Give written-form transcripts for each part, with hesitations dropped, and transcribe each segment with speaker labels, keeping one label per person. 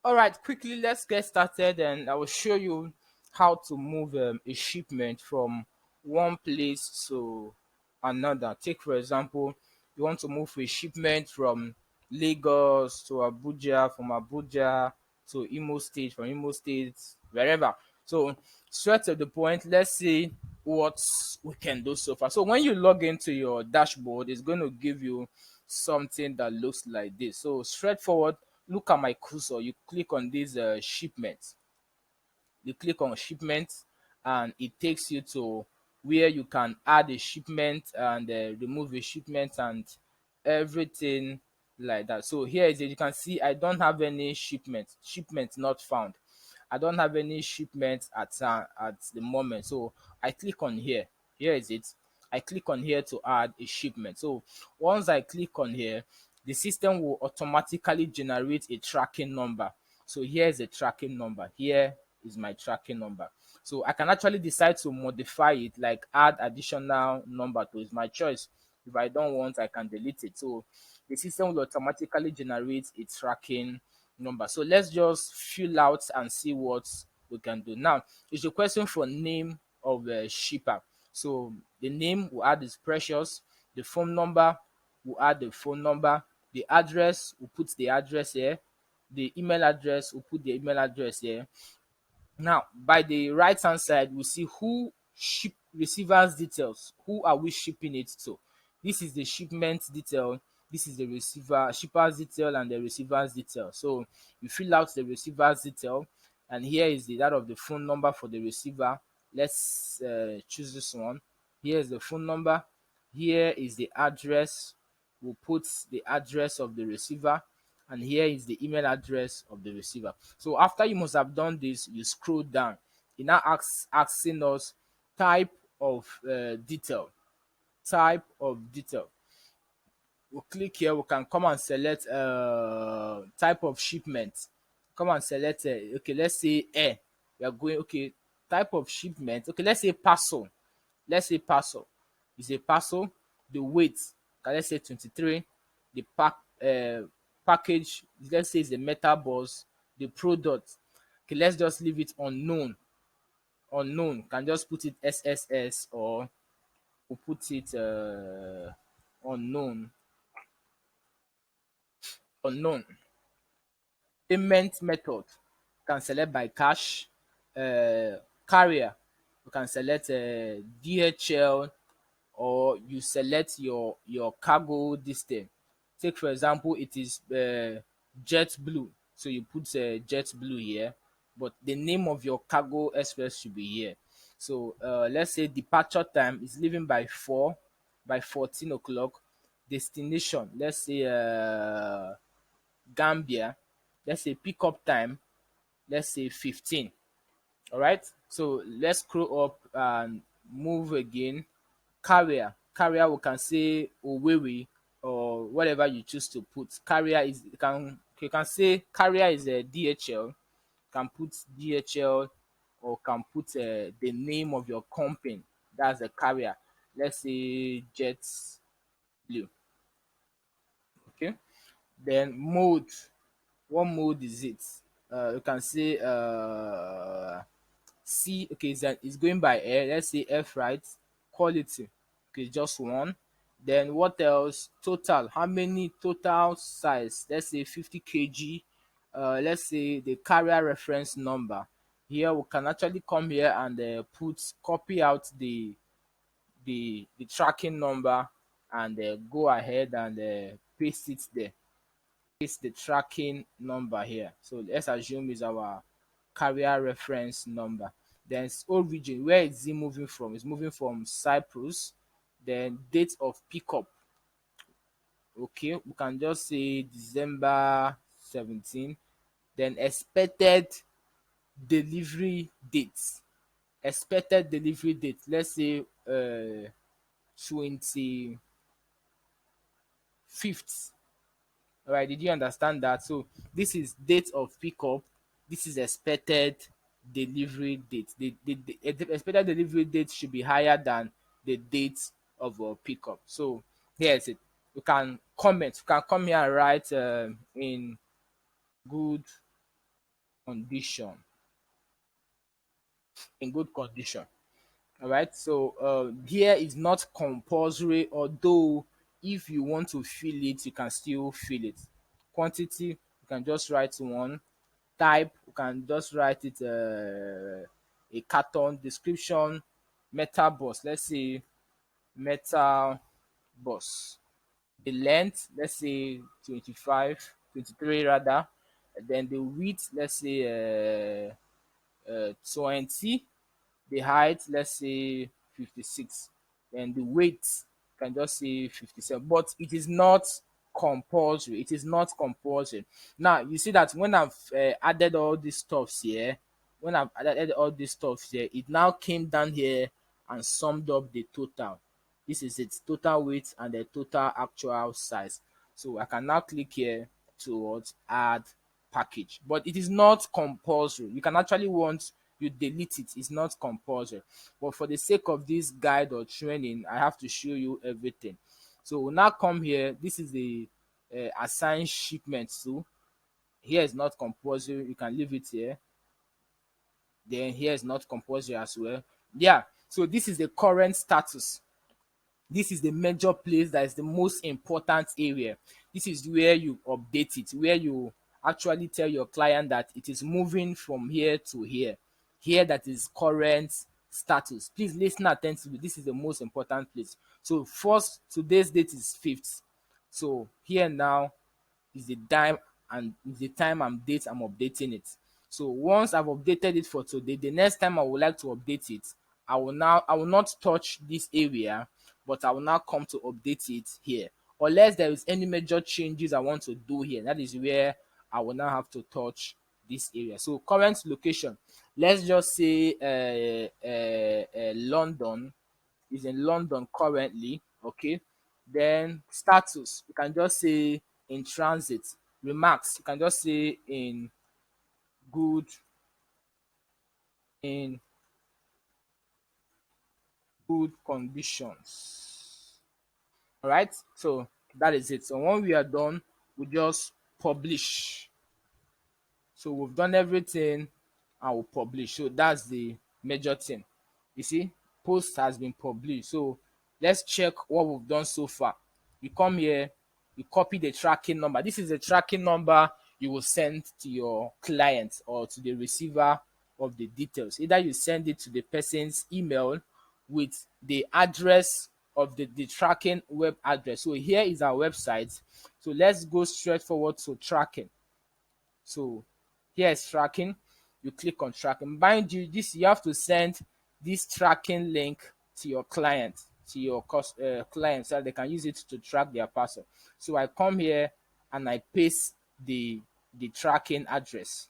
Speaker 1: All right, quickly let's get started, and I will show you how to move a shipment from one place to another. Take for example, you want to move a shipment from Lagos to Abuja, from Abuja to Imo State, from Imo State, wherever. So straight to the point, let's see what we can do so far. So when you log into your dashboard, it's going to give you something that looks like this. So straightforward, look at my cursor, you click on this shipment, you click on shipment, and it takes you to where you can add a shipment and remove a shipment and everything like that. So here is it. You can see I don't have any shipment not found. I don't have any shipment at the moment. So I click on here. Here is it. I click on here to add a shipment. So once I click on here, the system will automatically generate a tracking number. So here's a tracking number. Here is my tracking number. So I can actually decide to modify it, like add additional number to it. It's my choice. If I don't want, I can delete it. So the system will automatically generate a tracking number. So let's just fill out and see what we can do. Now, it's a question for name of the shipper. So the name will add is Precious. The phone number will add the phone number. The address will put the address here. The email address will put the email address here. Now, by the right hand side, we see who ship receiver's details. Who are we shipping it to? This is the shipment detail. This is the shipper's detail and the receiver's detail. So you fill out the receiver's detail, and here is that of the phone number for the receiver. Let's choose this one. Here is the phone number. Here is the address. We'll put the address of the receiver, and here is the email address of the receiver. So after you must have done this, you scroll down. It now asking us type of detail. Type of detail. We'll click here. We can come and select type of shipment. Come and select okay, let's say air. We are going okay. Type of shipment. Okay, let's say parcel. Let's say parcel is a parcel. The weight, okay, let's say 23. The package, let's say, is a metal box. The product, okay, let's just leave it unknown. Unknown, can just put it SSS, or we'll put it unknown. Unknown. Payment method, can select by cash. Carrier, you can select DHL, or you select your cargo distance. Take for example, it is JetBlue, so you put JetBlue here, but the name of your cargo express should be here. So let's say departure time is leaving by 14 o'clock. Destination, let's say Gambia. Let's say pickup time, let's say 15. All right, so let's scroll up and move again. Carrier, we can say Owewe, or whatever you choose to put. Carrier is, you can say carrier is a DHL. Can put DHL, or can put the name of your company. That's a carrier. Let's say Jets Blue. Okay, then mode. What mode is it? You can say C. Okay, it's going by air. Let's say air freight. Quality, okay, just one. Then what else? Total, how many total size? Let's say 50 kg. Let's say the carrier reference number. Here we can actually come here and copy out the tracking number, and go ahead and paste it there. Paste the tracking number here. So let's assume is our carrier reference number. Then origin, where is it moving from? It's moving from Cyprus. Then date of pickup, okay, we can just say December 17. Then expected delivery date. Expected delivery date, let's say 25th. All right, did you understand that? So this is date of pickup. This is expected delivery date. The expected delivery date should be higher than the date of pickup. So here's it. You can comment. You can come here and write in good condition. In good condition. All right. So here is not compulsory, although if you want to fill it, you can still fill it. Quantity, you can just write one. Type, you can just write it a carton. Description, metal bus. Let's say metal bus. The length, let's say 25, 23 rather. And then the width, let's say 20. The height, let's say 56, and the weight can just say 57, but it is not compulsory. It is not compulsory. Now you see that when I've added all these stuffs here, when I've added all these stuffs here, it now came down here and summed up the total. This is its total weight and the total actual size. So I can now click here towards add package, but it is not compulsory. You can actually want you delete it. It's not compulsory, but for the sake of this guide or training, I have to show you everything. So we'll now come here. This is the assign shipment to. Here is not compulsory. You can leave it here. Then here is not compulsory as well. Yeah, so this is the current status. This is the major place that is the most important area. This is where you update it, where you actually tell your client that it is moving from here to here. Here, that is current status. Please listen attentively. This is the most important place. So first, today's date is 5th. So here now is the time, and is the time and date I'm updating it. So once I've updated it for today, the next time I would like to update it, I will not touch this area, but I will now come to update it here. Unless there is any major changes I want to do here, that is where I will now have to touch this area. So current location, let's just say London is in London currently. Okay, then status, you can just say in transit. Remarks, you can just say good in good conditions. All right, so that is it. So when we are done, we just publish. So we've done everything and we'll publish. So that's the major thing. You see, post has been published. So let's check what we've done so far. You come here, you copy the tracking number. This is the tracking number you will send to your client or to the receiver of the details. Either you send it to the person's email with the address of the tracking web address. So here is our website. So let's go straight forward to tracking. So here is tracking. You click on tracking. Mind you, this you have to send this tracking link to your client, to your client, so they can use it to track their parcel. So I come here and I paste the tracking address.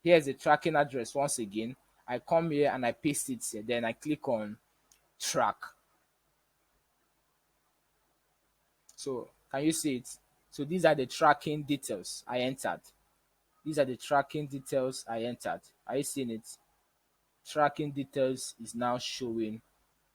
Speaker 1: Here's the tracking address once again. I come here and I paste it here. Then I click on track. So can you see it? So these are the tracking details I entered. These are the tracking details I entered. Are you seeing it? Tracking details is now showing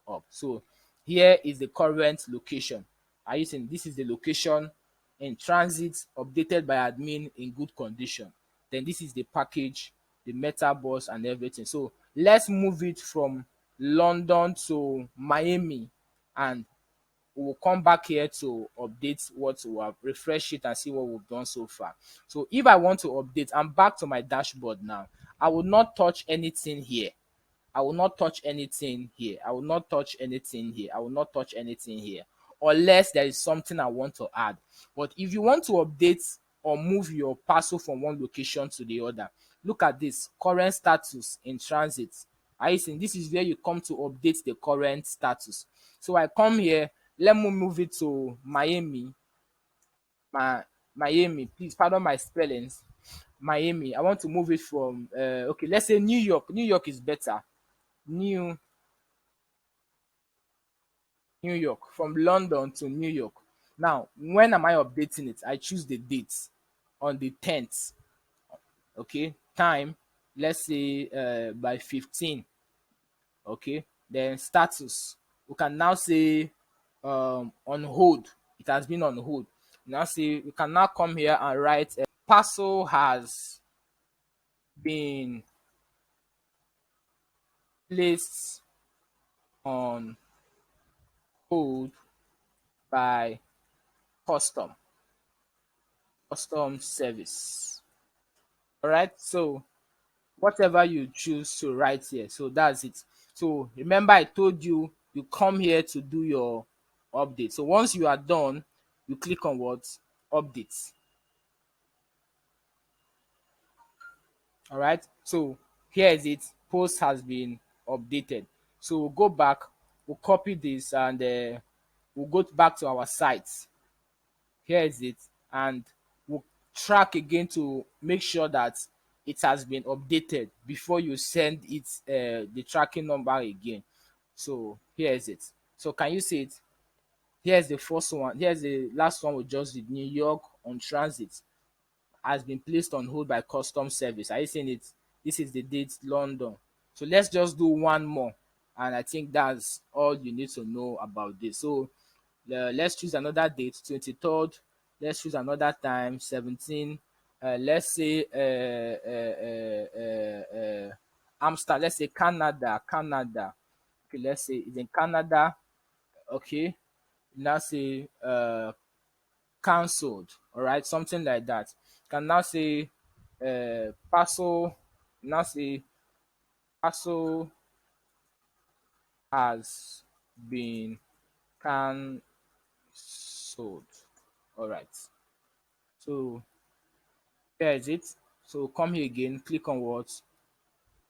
Speaker 1: up. So here is the current location. Are you seeing? This is the location in transit, updated by admin, in good condition. Then this is the package, the metal bus and everything. So let's move it from London to Miami, and we'll come back here to update what we have, refresh it and see what we've done so far. So if I want to update, I'm back to my dashboard now. I will not touch anything here. I will not touch anything here. I will not touch anything here. I will not touch anything here, unless there is something I want to add. But if you want to update or move your parcel from one location to the other, look at this current status in transit. Are you seeing? This is where you come to update the current status. So I come here. Let me move it to Miami. Miami. Please pardon my spellings. Miami. I want to move it from okay, let's say New York. New York is better. New New York, from London to New York. Now, when am I updating it? I choose the date on the 10th. Okay, time, let's say by 15. Okay, then status. We can now say on hold. It has been on hold. Now say we can now come here and write parcel has been placed on hold by custom custom service. All right. So whatever you choose to write here, so that's it. So remember, I told you you come here to do your update. So once you are done, you click on what? Update. All right. So here is it. Post has been updated. So we'll go back, we'll copy this, and we'll go back to our site. Here is it, and we'll track again to make sure that it has been updated before you send it the tracking number again. So here is it. So can you see it? Here's the first one. Here's the last one we just did. New York on transit has been placed on hold by custom service. Are you seeing it? This is the date, London. So let's just do one more, and I think that's all you need to know about this. So let's choose another date, 23rd. Let's choose another time, 17. Let's say Amsterdam. Let's say Canada. Canada. Okay, let's say it's in Canada. Okay. Now say cancelled. All right, something like that. Can now say parcel. Now say parcel has been cancelled. All right. So here is it. So come here again, click on what?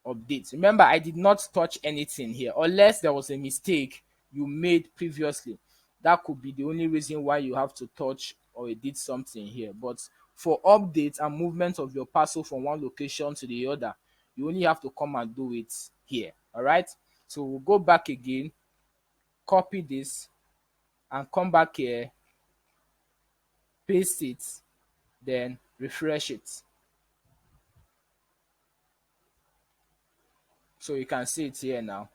Speaker 1: Update. Remember, I did not touch anything here unless there was a mistake you made previously. That could be the only reason why you have to touch or edit something here. But for updates and movement of your parcel from one location to the other, you only have to come and do it here. All right. So we'll go back again, copy this, and come back here, paste it, then refresh it. So you can see it here now.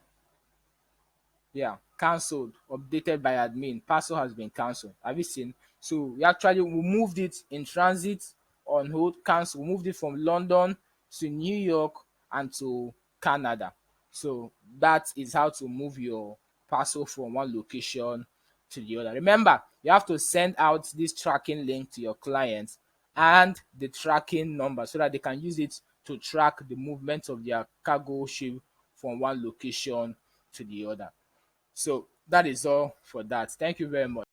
Speaker 1: Yeah, cancelled, updated by admin. Parcel has been cancelled. Have you seen? So we moved it in transit on hold, cancel. We moved it from London to New York and to Canada. So that is how to move your parcel from one location to the other. Remember, you have to send out this tracking link to your clients and the tracking number so that they can use it to track the movement of their cargo ship from one location to the other. So that is all for that. Thank you very much.